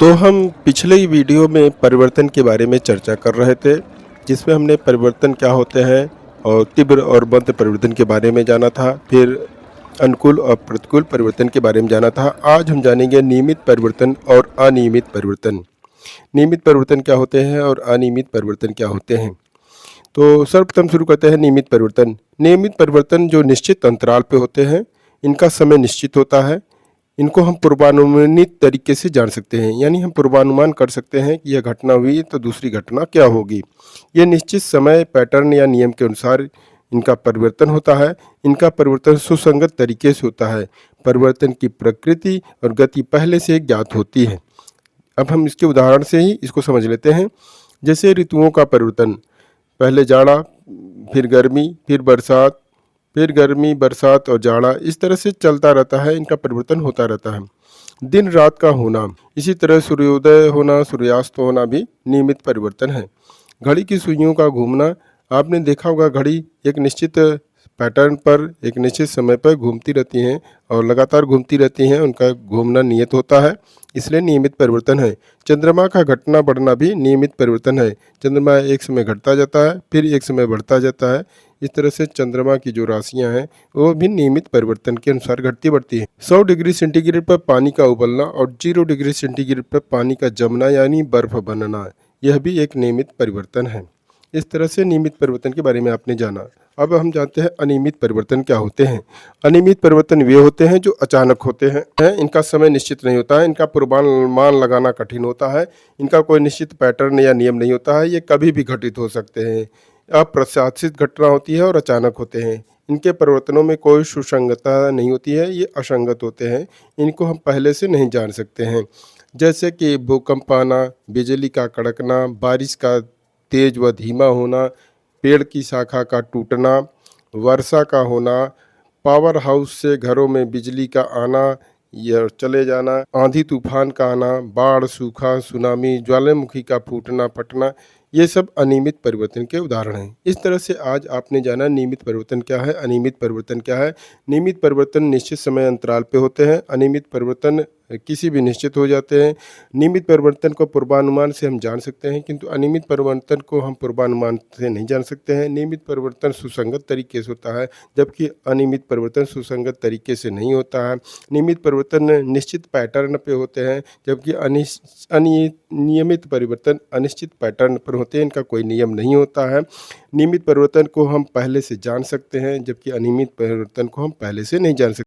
तो हम पिछले ही वीडियो में परिवर्तन के बारे में चर्चा कर रहे थे, जिसमें हमने परिवर्तन क्या होते हैं और तीव्र और मंद परिवर्तन के बारे में जाना था, फिर अनुकूल और प्रतिकूल परिवर्तन के बारे में जाना था। आज हम जानेंगे नियमित परिवर्तन और अनियमित परिवर्तन। नियमित परिवर्तन क्या होते हैं और अनियमित परिवर्तन क्या होते हैं। तो सर्वप्रथम शुरू करते हैं नियमित परिवर्तन। नियमित परिवर्तन जो निश्चित अंतराल पे होते हैं, इनका समय निश्चित होता है। इनको हम पूर्वानुमानित तरीके से जान सकते हैं, यानी हम पूर्वानुमान कर सकते हैं कि यह घटना हुई तो दूसरी घटना क्या होगी। यह निश्चित समय पैटर्न या नियम के अनुसार इनका परिवर्तन होता है। इनका परिवर्तन सुसंगत तरीके से होता है। परिवर्तन की प्रकृति और गति पहले से ज्ञात होती है। अब हम इसके उदाहरण से ही इसको समझ लेते हैं। जैसे ऋतुओं का परिवर्तन, पहले जाड़ा, फिर गर्मी, फिर बरसात, फिर गर्मी, बरसात और जाड़ा, इस तरह से चलता रहता है। इनका परिवर्तन होता रहता है। दिन रात का होना, इसी तरह सूर्योदय होना, सूर्यास्त होना भी नियमित परिवर्तन है। घड़ी की सुइयों का घूमना, आपने देखा होगा घड़ी एक निश्चित पैटर्न पर एक निश्चित समय पर घूमती रहती हैं और लगातार घूमती रहती हैं, उनका घूमना नियत होता है, इसलिए नियमित परिवर्तन है। चंद्रमा का घटना बढ़ना भी नियमित परिवर्तन है। चंद्रमा एक समय घटता जाता है, फिर एक समय बढ़ता जाता है। इस तरह से चंद्रमा की जो राशियां हैं वो भी नियमित परिवर्तन के अनुसार घटती बढ़ती है। 100 डिग्री सेंटीग्रेड पर पानी का उबलना और 0 डिग्री सेंटीग्रेड पर पानी का जमना यानी बर्फ बनना, यह भी एक नियमित परिवर्तन है। इस तरह से नियमित परिवर्तन के बारे में आपने जाना। अब हम जानते हैं अनियमित परिवर्तन क्या होते हैं। अनियमित परिवर्तन वे होते हैं जो अचानक होते हैं। इनका समय निश्चित नहीं होता है। इनका पूर्वानुमान लगाना कठिन होता है। इनका कोई निश्चित पैटर्न या नियम नहीं होता है। ये कभी भी घटित हो सकते हैं। अप्रत्याशित घटना होती है और अचानक होते हैं। इनके परिवर्तनों में कोई सुसंगतता नहीं होती है। ये असंगत होते हैं। इनको हम पहले से नहीं जान सकते हैं। जैसे कि भूकंप आना, बिजली का कड़कना, बारिश का तेज व धीमा होना, पेड़ की शाखा का टूटना, वर्षा का होना, पावर हाउस से घरों में बिजली का आना या चले जाना, आंधी तूफान का आना, बाढ़, सूखा, सुनामी, ज्वालामुखी का फूटना फटना, ये सब अनियमित परिवर्तन के उदाहरण हैं। इस तरह से आज आपने जाना नियमित परिवर्तन क्या है, अनियमित परिवर्तन क्या है। नियमित परिवर्तन निश्चित समय अंतराल पे होते हैं। अनियमित परिवर्तन किसी भी निश्चित हो जाते हैं। नियमित परिवर्तन को पूर्वानुमान से हम जान सकते हैं, किंतु अनियमित परिवर्तन को हम पूर्वानुमान से नहीं जान सकते हैं। नियमित परिवर्तन सुसंगत तरीके से होता है, जबकि अनियमित परिवर्तन सुसंगत तरीके से नहीं होता है। नियमित परिवर्तन निश्चित पैटर्न पे होते हैं, जबकि नियमित परिवर्तन अनिश्चित पैटर्न पर होते हैं। इनका कोई नियम नहीं होता है। नियमित परिवर्तन को हम पहले से जान सकते हैं, जबकि अनियमित परिवर्तन को हम पहले से नहीं जान सकते।